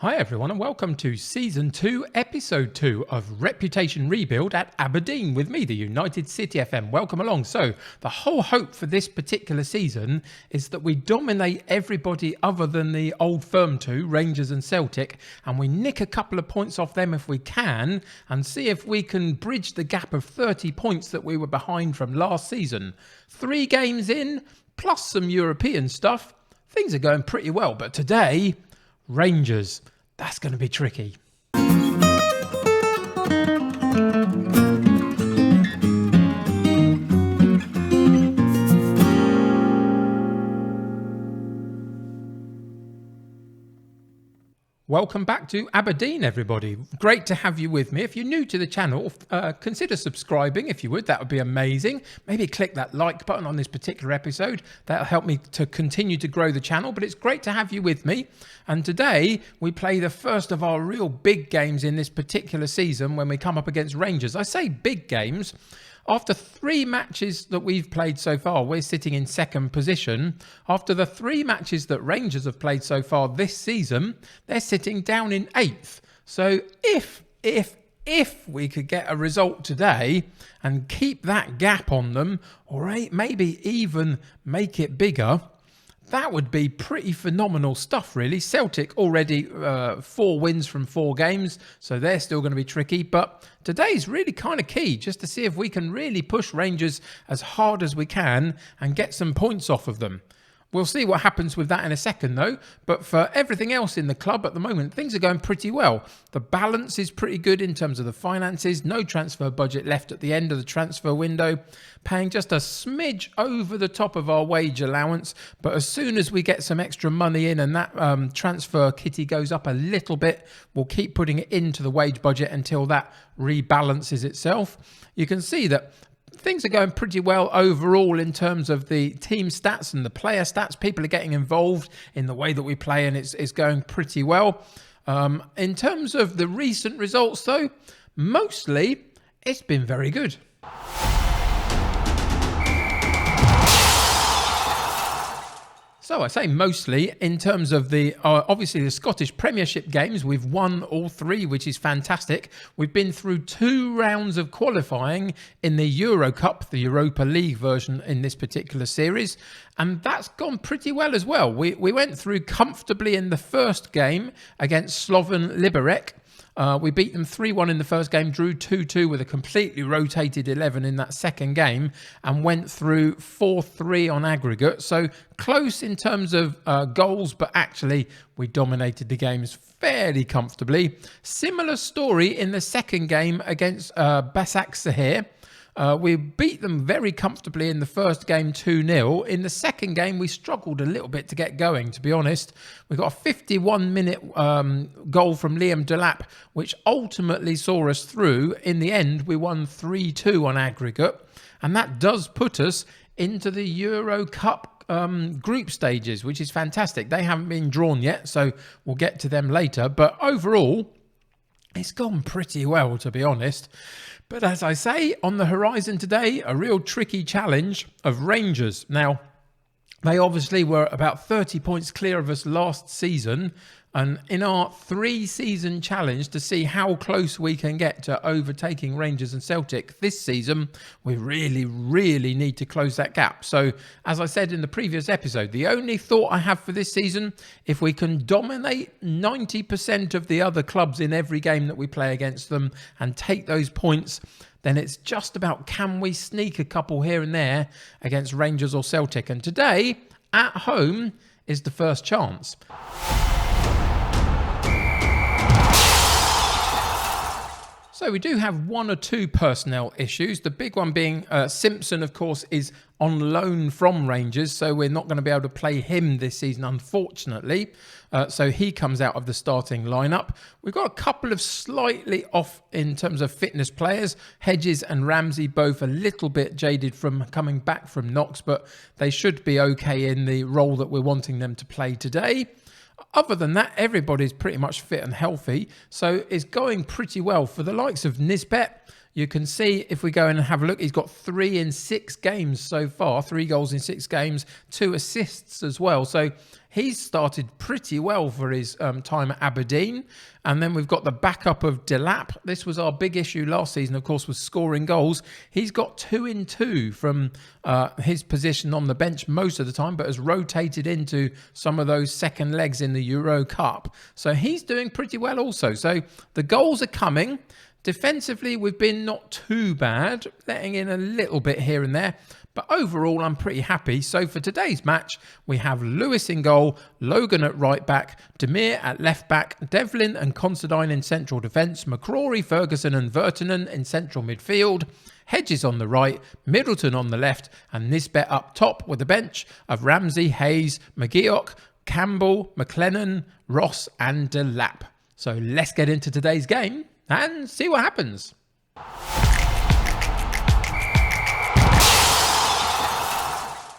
Hi everyone and welcome to Season 2, Episode 2 of Reputation Rebuild at Aberdeen with me, the United City FM. Welcome along. So, the whole hope for this particular season is that we dominate everybody other than the old firm two, Rangers and Celtic, and we nick a couple of points off them if we can and see if we can bridge the gap of 30 points that we were behind from last season. 3 games in, plus some European stuff. Things are going pretty well, but today, Rangers. That's going to be tricky. Welcome back to Aberdeen, everybody. Great to have you with me. If you're new to the channel, consider subscribing if you would. That would be amazing. Maybe click that like button on this particular episode. That'll help me to continue to grow the channel. But it's great to have you with me. And today we play the first of our real big games in this particular season when we come up against Rangers. I say big games. After 3 matches that we've played so far, we're sitting in second position. After the 3 matches that Rangers have played so far this season, they're sitting down in 8th. So if we could get a result today and keep that gap on them, or maybe even make it bigger, that would be pretty phenomenal stuff, really. Celtic already 4 wins from 4 games, so they're still going to be tricky. But today's really kind of key, just to see if we can really push Rangers as hard as we can and get some points off of them. We'll see what happens with that in a second, though. But for everything else in the club at the moment, things are going pretty well. The balance is pretty good in terms of the finances. No transfer budget left at the end of the transfer window. Paying just a smidge over the top of our wage allowance. But as soon as we get some extra money in and that transfer kitty goes up a little bit, we'll keep putting it into the wage budget until that rebalances itself. You can see that things are going pretty well overall in terms of the team stats and the player stats. People are getting involved in the way that we play, and it's going pretty well. In terms of the recent results, though, mostly it's been very good. So I say mostly in terms of the, obviously the Scottish Premiership games, we've won all 3, which is fantastic. We've been through 2 rounds of qualifying in the Euro Cup, the Europa League version in this particular series. And that's gone pretty well as well. We went through comfortably in the first game against Slovan Liberec. We beat them 3-1 in the first game, drew 2-2 with a completely rotated 11 in that second game, and went through 4-3 on aggregate. So close in terms of goals, but actually we dominated the games fairly comfortably. Similar story in the second game against Başakşehir. We beat them very comfortably in the first game 2-0. In the second game, we struggled a little bit to get going, to be honest. We got a 51-minute goal from Liam Delap, which ultimately saw us through. In the end, we won 3-2 on aggregate. And that does put us into the Euro Cup group stages, which is fantastic. They haven't been drawn yet, so we'll get to them later. But overall, it's gone pretty well, to be honest. But as I say, on the horizon today, a real tricky challenge of Rangers. Now, they obviously were about 30 points clear of us last season. And in our 3-season challenge to see how close we can get to overtaking Rangers and Celtic this season, we really, really need to close that gap. So, as I said in the previous episode, the only thought I have for this season, if we can dominate 90% of the other clubs in every game that we play against them and take those points, then it's just about can we sneak a couple here and there against Rangers or Celtic. And today, at home, is the first chance. So we do have 1 or 2 personnel issues. The big one being Simpson, of course, is on loan from Rangers, so we're not going to be able to play him this season, unfortunately. So he comes out of the starting lineup. We've got a couple of slightly off in terms of fitness players. Hedges and Ramsey both a little bit jaded from coming back from knocks, but they should be okay in the role that we're wanting them to play today. Other than that, everybody's pretty much fit and healthy, so it's going pretty well. For the likes of Nisbet, You can see if we go in and have a look, he's got 3 in 6 games so far, 3 goals in 6 games, 2 assists as well. So he's started pretty well for his time at Aberdeen. And then we've got the backup of Delap. This was our big issue last season, of course, was scoring goals. He's got 2 in 2 from his position on the bench most of the time, but has rotated into some of those second legs in the Euro Cup. So he's doing pretty well also. So the goals are coming. Defensively, we've been not too bad, letting in a little bit here and there. But overall, I'm pretty happy. So for today's match, we have Lewis in goal, Logan at right back, Demir at left back, Devlin and Considine in central defence, McCrory, Ferguson and Vertinen in central midfield, Hedges on the right, Middleton on the left, and Nisbet up top with a bench of Ramsey, Hayes, McGeoch, Campbell, McLennan, Ross and Delap. So let's get into today's game and see what happens.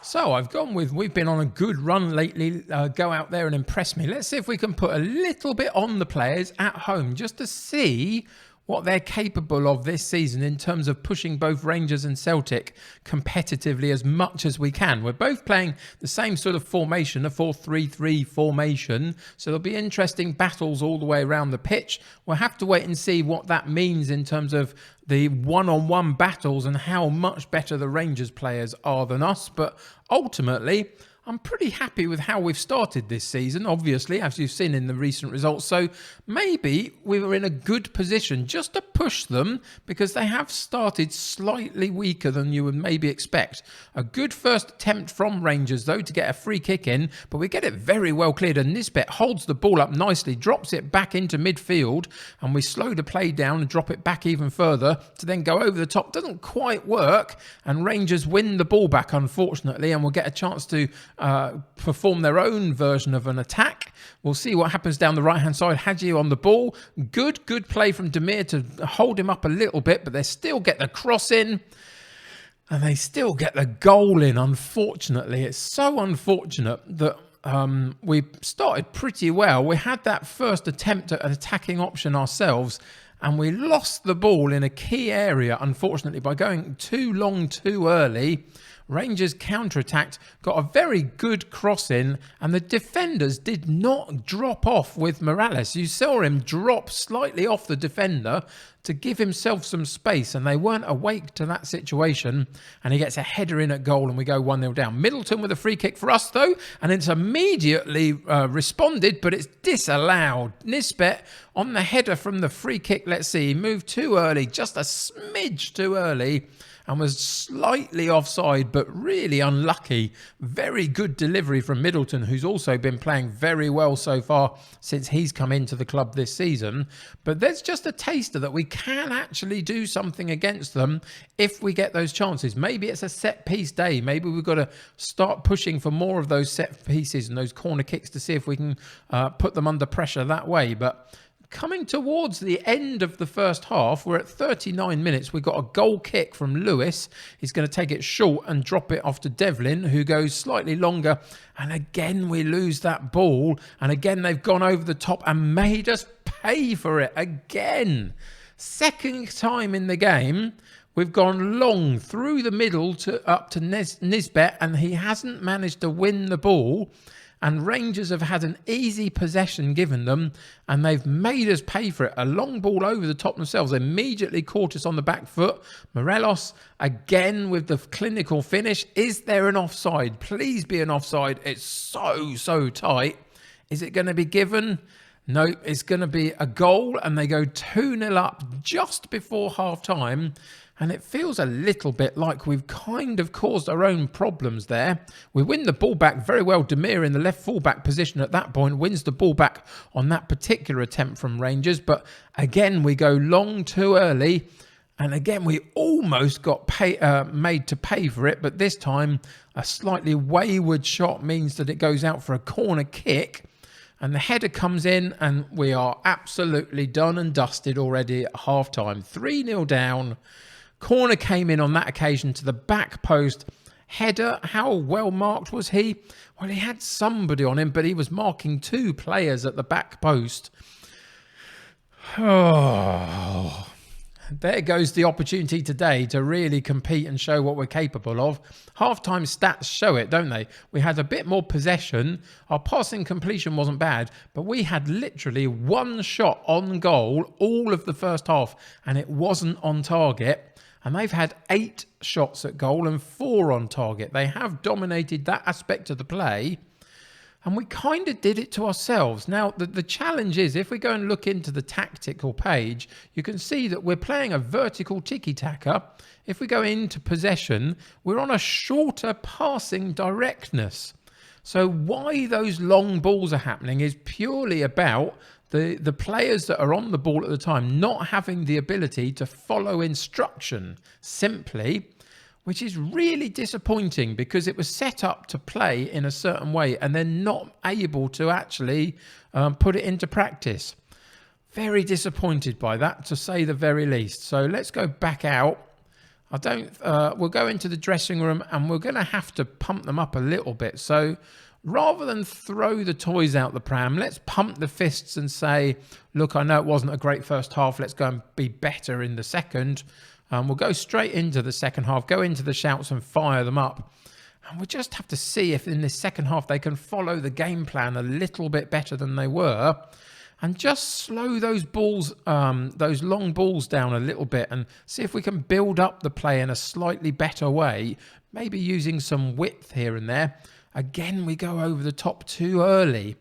So I've gone with, we've been on a good run lately, go out there and impress me. Let's see if we can put a little bit on the players at home just to see what they're capable of this season in terms of pushing both Rangers and Celtic competitively as much as we can. We're both playing the same sort of formation, a 4-3-3 formation, so there'll be interesting battles all the way around the pitch. We'll have to wait and see what that means in terms of the one-on-one battles and how much better the Rangers players are than us, but ultimately I'm pretty happy with how we've started this season, obviously, as you've seen in the recent results. So maybe we were in a good position just to push them because they have started slightly weaker than you would maybe expect. A good first attempt from Rangers, though, to get a free kick in, but we get it very well cleared. And Nisbet holds the ball up nicely, drops it back into midfield, and we slow the play down and drop it back even further to then go over the top. Doesn't quite work, and Rangers win the ball back, unfortunately, and we'll get a chance to perform their own version of an attack. We'll see what happens down the right-hand side. Hadji on the ball. Good play from Demir to hold him up a little bit, but they still get the cross in. And they still get the goal in, unfortunately. It's so unfortunate that we started pretty well. We had that first attempt at an attacking option ourselves, and we lost the ball in a key area, unfortunately, by going too long too early. Rangers counter-attacked, got a very good cross in, and the defenders did not drop off with Morales. You saw him drop slightly off the defender to give himself some space, and they weren't awake to that situation, and he gets a header in at goal, and we go 1-0 down. Middleton with a free kick for us, though, and it's immediately responded, but it's disallowed. Nisbet on the header from the free kick, let's see, he moved too early, just a smidge too early, and was slightly offside, but really unlucky. Very good delivery from Middleton, who's also been playing very well so far since he's come into the club this season. But there's just a taster that we can actually do something against them if we get those chances. Maybe it's a set-piece day. Maybe we've got to start pushing for more of those set pieces and those corner kicks to see if we can put them under pressure that way. But coming towards the end of the first half, we're at 39 minutes. We've got a goal kick from Lewis. He's going to take it short and drop it off to Devlin, who goes slightly longer. And again, we lose that ball. And again, they've gone over the top and made us pay for it again. Second time in the game, we've gone long through the middle to up to Nisbet, and he hasn't managed to win the ball. And Rangers have had an easy possession given them, and they've made us pay for it. A long ball over the top themselves immediately caught us on the back foot. Morelos, again with the clinical finish. Is there an offside? Please be an offside. It's so tight. Is it going to be given? No, it's going to be a goal, and they go 2-0 up just before half-time. And it feels a little bit like we've kind of caused our own problems there. We win the ball back very well. Demir in the left full-back position at that point wins the ball back on that particular attempt from Rangers. But again, we go long too early. And again, we almost got made to pay for it. But this time, a slightly wayward shot means that it goes out for a corner kick. And the header comes in, and we are absolutely done and dusted already at half-time. 3-0 down. Corner came in on that occasion to the back post. Header, how well marked was he? Well, he had somebody on him, but he was marking 2 players at the back post. Oh, There goes the opportunity today to really compete and show what we're capable of. Half-time stats show it, don't they? We had a bit more possession. Our passing completion wasn't bad, but we had literally one shot on goal all of the first half, and it wasn't on target. And they've had 8 shots at goal and 4 on target. They have dominated that aspect of the play. And we kind of did it to ourselves. Now, the challenge is, if we go and look into the tactical page, you can see that we're playing a vertical tiki-taka. If we go into possession, we're on a shorter passing directness. So why those long balls are happening is purely about the players that are on the ball at the time not having the ability to follow instruction simply, which is really disappointing because it was set up to play in a certain way and they're not able to actually put it into practice. Very disappointed by that, to say the very least. So let's go back out. We'll go into the dressing room and we're going to have to pump them up a little bit. So rather than throw the toys out the pram, let's pump the fists and say, look, I know it wasn't a great first half. Let's go and be better in the second. We'll go straight into the second half, go into the shouts and fire them up. And we'll just have to see if in this second half they can follow the game plan a little bit better than they were. And just slow those balls, those long balls down a little bit and see if we can build up the play in a slightly better way. Maybe using some width here and there. Again, we go over the top too early.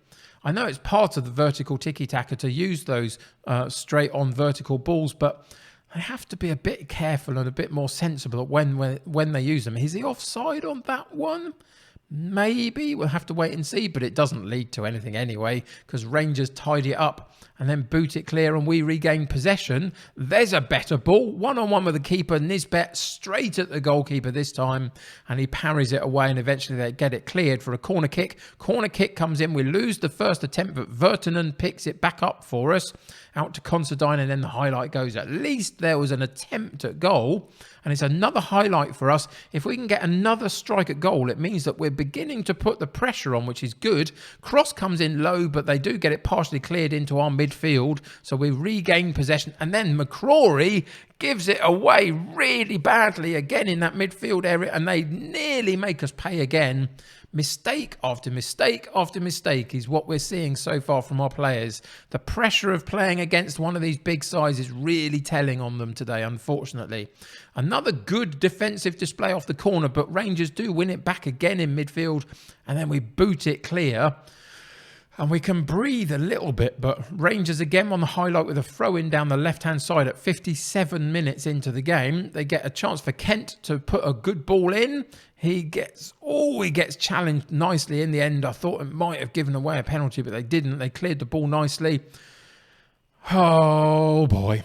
I know it's part of the vertical tiki-taka to use those straight on vertical balls, but they have to be a bit careful and a bit more sensible when they use them. Is he offside on that one? Maybe. We'll have to wait and see, but it doesn't lead to anything anyway because Rangers tidy it up and then boot it clear and we regain possession. There's a better ball. One-on-one with the keeper. Nisbet straight at the goalkeeper this time and he parries it away and eventually they get it cleared for a corner kick. Corner kick comes in. We lose the first attempt, but Virtanen picks it back up for us out to Considine and then the highlight goes. At least there was an attempt at goal. And it's another highlight for us. If we can get another strike at goal, it means that we're beginning to put the pressure on, which is good. Cross comes in low, but they do get it partially cleared into our midfield. So we regain possession. And then McCrory gives it away really badly again in that midfield area. And they nearly make us pay again. Mistake after mistake after mistake is what we're seeing so far from our players. The pressure of playing against one of these big sides is really telling on them today, unfortunately. Another good defensive display off the corner, but Rangers do win it back again in midfield, and then we boot it clear. And we can breathe a little bit, but Rangers again on the highlight with a throw-in down the left-hand side at 57 minutes into the game. They get a chance for Kent to put a good ball in. He gets challenged nicely in the end. I thought it might have given away a penalty, but they didn't. They cleared the ball nicely. Oh, boy.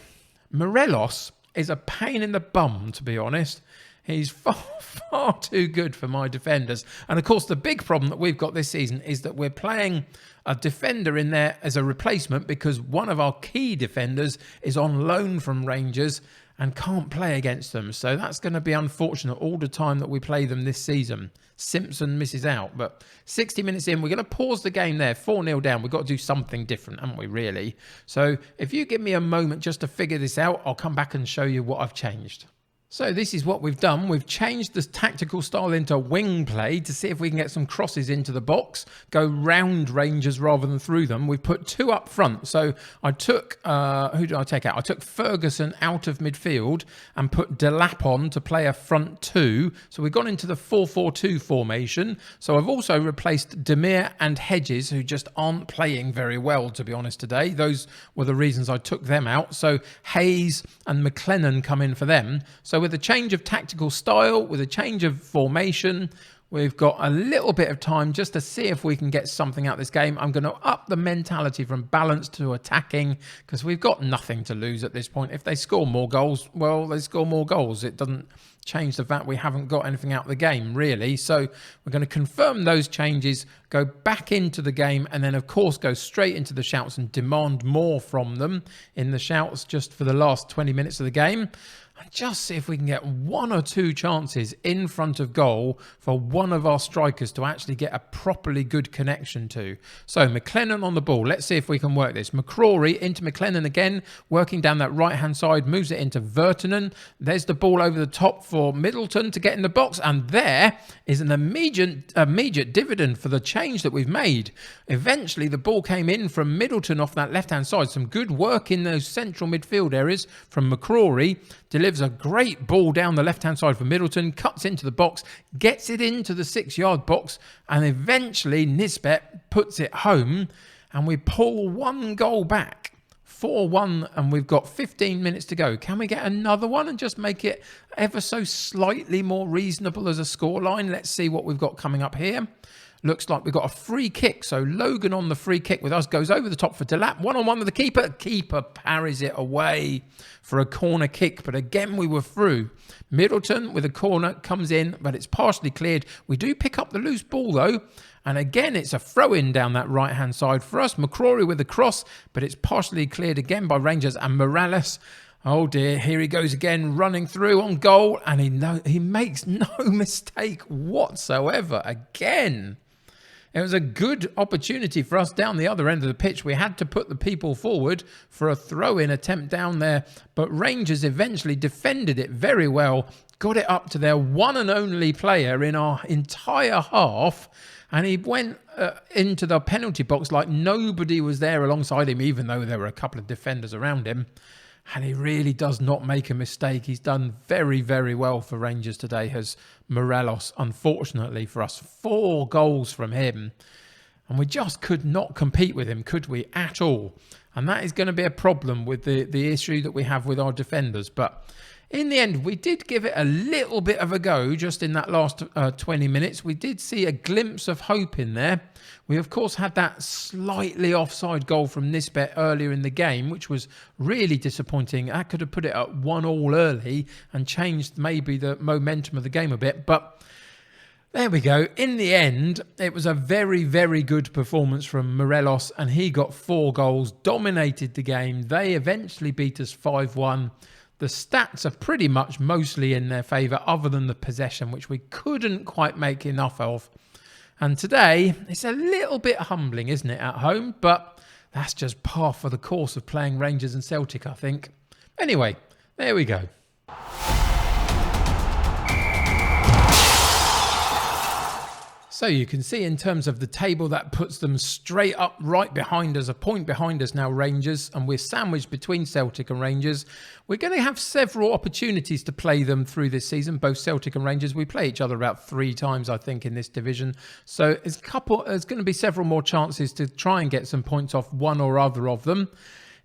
Morelos is a pain in the bum, to be honest. He's far too good for my defenders. And, of course, the big problem that we've got this season is that we're playing a defender in there as a replacement because one of our key defenders is on loan from Rangers and can't play against them. So that's going to be unfortunate all the time that we play them this season. Simpson misses out. But 60 minutes in, we're going to pause the game there. 4-0 down. We've got to do something different, haven't we, really? So if you give me a moment just to figure this out, I'll come back and show you what I've changed. So this is what we've done. We've changed the tactical style into wing play to see if we can get some crosses into the box, go round Rangers rather than through them. We've put 2 up front. So I took, who did I take out? I took Ferguson out of midfield and put Delap on to play a front 2. So we've gone into the 4-4-2 formation. So I've also replaced Demir and Hedges, who just aren't playing very well, to be honest, today. Those were the reasons I took them out. So Hayes and McLennan come in for them. So with a change of tactical style, with a change of formation, we've got a little bit of time just to see if we can get something out of this game. I'm going to up the mentality from balanced to attacking because we've got nothing to lose at this point. If they score more goals, well, they score more goals. It doesn't change the fact we haven't got anything out of the game, really. So we're going to confirm those changes, go back into the game, and then, of course, go straight into the shouts and demand more from them in the shouts just for the last 20 minutes of the game. and just see if we can get one or two chances in front of goal for one of our strikers to actually get a properly good connection to. So McLennan on the ball. Let's see if we can work this. McCrory into McLennan again, working down that right-hand side, moves it into Vertonen. There's the ball over the top for Middleton to get in the box, and there is an immediate dividend for the change that we've made. Eventually, the ball came in from Middleton off that left-hand side. Some good work in those central midfield areas from McCrory. Delivers a great ball down the left-hand side for Middleton, cuts into the box, gets it into the 6-yard box, and eventually Nisbet puts it home, and we pull one goal back. 4-1, and we've got 15 minutes to go. Can we get another one and just make it ever so slightly more reasonable as a scoreline? Let's see what we've got coming up here. Looks like we've got a free kick. So Logan on the free kick with us goes over the top for Delap. One-on-one with the keeper. Keeper parries it away for a corner kick. But again, we were through. Middleton with a corner comes in, but it's partially cleared. We do pick up the loose ball though. And again, it's a throw-in down that right-hand side for us. McCrory with the cross, but it's partially cleared again by Rangers and Morales. Oh dear, here he goes again, running through on goal. And he makes no mistake whatsoever again. It was a good opportunity for us down the other end of the pitch. We had to put the people forward for a throw-in attempt down there. But Rangers eventually defended it very well, got it up to their one and only player in our entire half. And he went into the penalty box like nobody was there alongside him, even though there were a couple of defenders around him. And he really does not make a mistake. He's done very, very well for Rangers today, has Morelos, unfortunately for us. 4 goals from him. And we just could not compete with him, could we, at all? And that is going to be a problem with the issue that we have with our defenders. But in the end, we did give it a little bit of a go just in that last 20 minutes. We did see a glimpse of hope in there. We, of course, had that slightly offside goal from Nisbet earlier in the game, which was really disappointing. I could have put it at 1-1 early and changed maybe the momentum of the game a bit. But there we go. In the end, it was a very, very good performance from Morelos, and he got 4 goals, dominated the game. They eventually beat us 5-1. The stats are pretty much mostly in their favour, other than the possession, which we couldn't quite make enough of. And today, it's a little bit humbling, isn't it, at home? But that's just par for the course of playing Rangers and Celtic, I think. Anyway, there we go. So you can see in terms of the table, that puts them straight up right behind us, a point behind us now, Rangers, and we're sandwiched between Celtic and Rangers. We're going to have several opportunities to play them through this season, both Celtic and Rangers. We play each other about 3 times, I think, in this division. So there's going to be several more chances to try and get some points off one or other of them.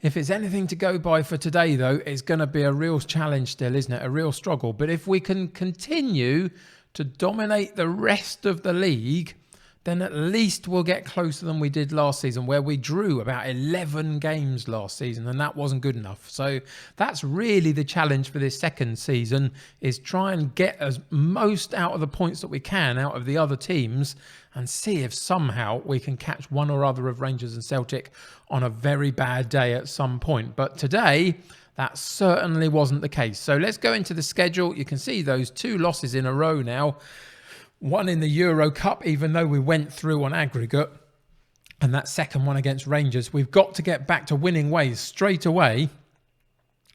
If it's anything to go by for today, though, it's going to be a real challenge still, isn't it? A real struggle. But if we can continue to dominate the rest of the league, then at least we'll get closer than we did last season, where we drew about 11 games last season, and that wasn't good enough. So that's really the challenge for this second season, is try and get as most out of the points that we can out of the other teams, and see if somehow we can catch one or other of Rangers and Celtic on a very bad day at some point. But today, that certainly wasn't the case. So let's go into the schedule. You can see those 2 losses in a row now. One in the Euro Cup, even though we went through on aggregate. And that second one against Rangers. We've got to get back to winning ways straight away.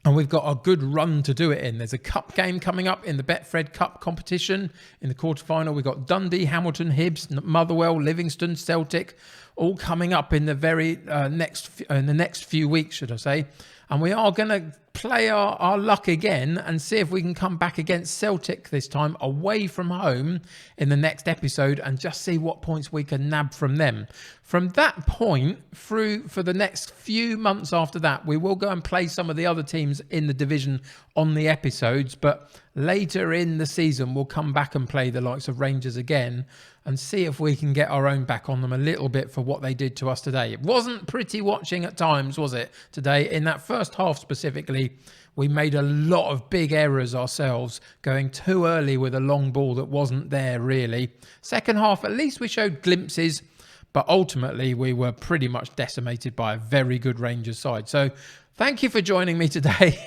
And we've got a good run to do it in. There's a cup game coming up in the Betfred Cup competition. In the quarterfinal, we've got Dundee, Hamilton, Hibs, Motherwell, Livingston, Celtic, all coming up in the next few weeks, should I say. And we are going to play our luck again and see if we can come back against Celtic this time away from home in the next episode, and just see what points we can nab from them. From that point through for the next few months after that, we will go and play some of the other teams in the division on the episodes, but later in the season we'll come back and play the likes of Rangers again and see if we can get our own back on them a little bit for what they did to us today. It wasn't pretty watching at times, was it, today? In that first half specifically, we made a lot of big errors ourselves, going too early with a long ball that wasn't there, really. Second half, at least we showed glimpses, but ultimately we were pretty much decimated by a very good Rangers side. So thank you for joining me today.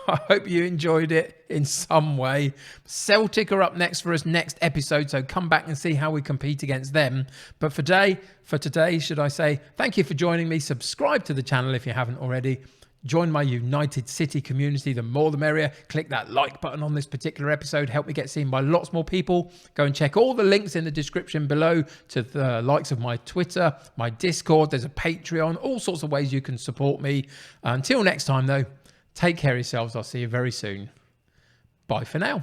I hope you enjoyed it in some way. Celtic are up next for us next episode, so come back and see how we compete against them. But for today, should I say, thank you for joining me. Subscribe to the channel if you haven't already. Join my United City community. The more the merrier. Click that like button on this particular episode. Help me get seen by lots more people. Go and check all the links in the description below to the likes of my Twitter, my Discord. There's a Patreon, all sorts of ways you can support me. Until next time, though, take care of yourselves. I'll see you very soon. Bye for now.